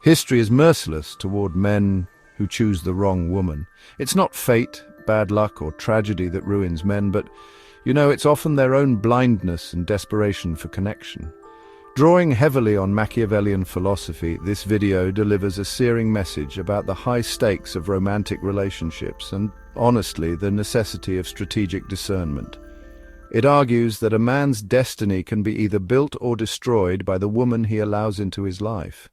History is merciless toward men who choose the wrong woman. It's not fate, bad luck, or tragedy that ruins men, but, it's often their own blindness and desperation for connection. Drawing heavily on Machiavellian philosophy, this video delivers a searing message about the high stakes of romantic relationships and, honestly, the necessity of strategic discernment. It argues that a man's destiny can be either built or destroyed by the woman he allows into his life.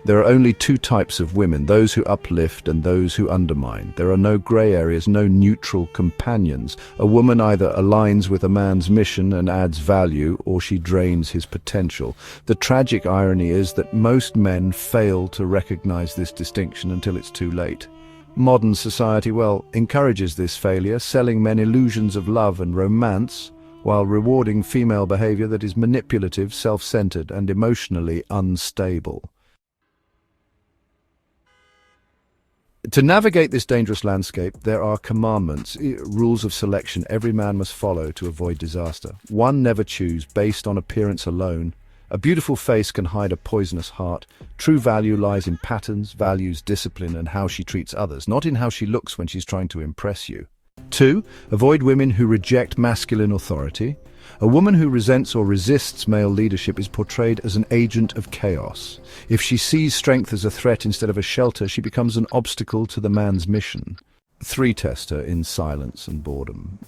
There are only two types of women, those who uplift and those who undermine. There are no grey areas, no neutral companions. A woman either aligns with a man's mission and adds value, or she drains his potential. The tragic irony is that most men fail to recognize this distinction until it's too late. Modern society, encourages this failure, selling men illusions of love and romance, while rewarding female behavior that is manipulative, self-centered, and emotionally unstable. To navigate this dangerous landscape, there are commandments, rules of selection every man must follow to avoid disaster. 1. Never choose based on appearance alone. A beautiful face can hide a poisonous heart. True value lies in patterns, values, discipline, and how she treats others, not in how she looks when she's trying to impress you. 2. Avoid women who reject masculine authority. A woman who resents or resists male leadership is portrayed as an agent of chaos. If she sees strength as a threat instead of a shelter, she becomes an obstacle to the man's mission. 3. Test her in silence and boredom.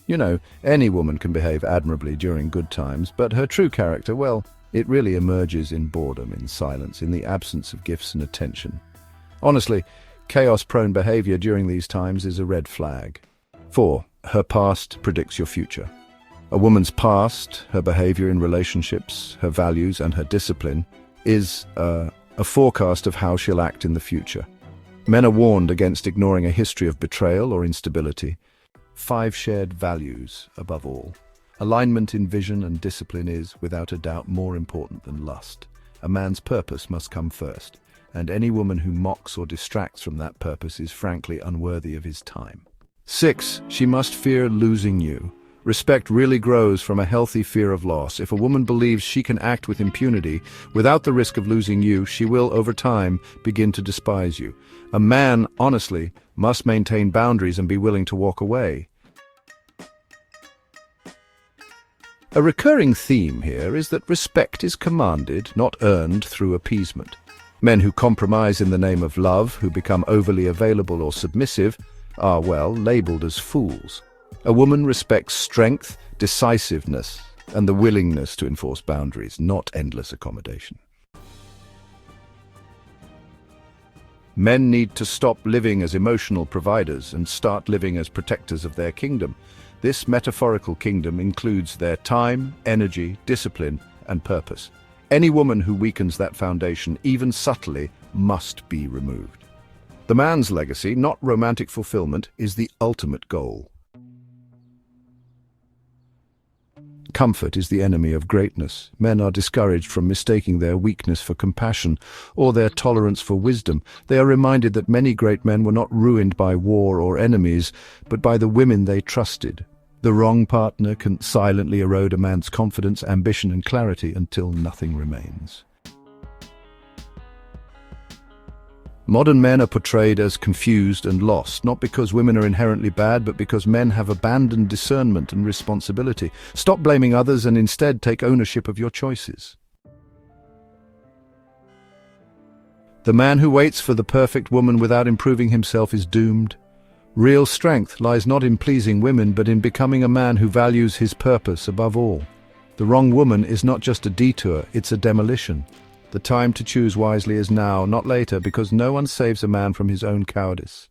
Any woman can behave admirably during good times, but her true character, it really emerges in boredom, in silence, in the absence of gifts and attention. Honestly, chaos-prone behavior during these times is a red flag. 4. Her past predicts your future. A woman's past, her behavior in relationships, her values, and her discipline is a forecast of how she'll act in the future. Men are warned against ignoring a history of betrayal or instability. 5. Shared values, above all. Alignment in vision and discipline is, without a doubt, more important than lust. A man's purpose must come first, and any woman who mocks or distracts from that purpose is frankly unworthy of his time. 6. She must fear losing you. Respect really grows from a healthy fear of loss. If a woman believes she can act with impunity without the risk of losing you, she will, over time, begin to despise you. A man, honestly, must maintain boundaries and be willing to walk away. A recurring theme here is that respect is commanded, not earned through appeasement. Men who compromise in the name of love, who become overly available or submissive, are, labeled as fools. A woman respects strength, decisiveness, and the willingness to enforce boundaries, not endless accommodation. Men need to stop living as emotional providers and start living as protectors of their kingdom. This metaphorical kingdom includes their time, energy, discipline, and purpose. Any woman who weakens that foundation, even subtly, must be removed. The man's legacy, not romantic fulfillment, is the ultimate goal. Comfort is the enemy of greatness. Men are discouraged from mistaking their weakness for compassion or their tolerance for wisdom. They are reminded that many great men were not ruined by war or enemies, but by the women they trusted. The wrong partner can silently erode a man's confidence, ambition, and clarity until nothing remains. Modern men are portrayed as confused and lost, not because women are inherently bad, but because men have abandoned discernment and responsibility. Stop blaming others and instead take ownership of your choices. The man who waits for the perfect woman without improving himself is doomed. Real strength lies not in pleasing women, but in becoming a man who values his purpose above all. The wrong woman is not just a detour, it's a demolition. The time to choose wisely is now, not later, because no one saves a man from his own cowardice.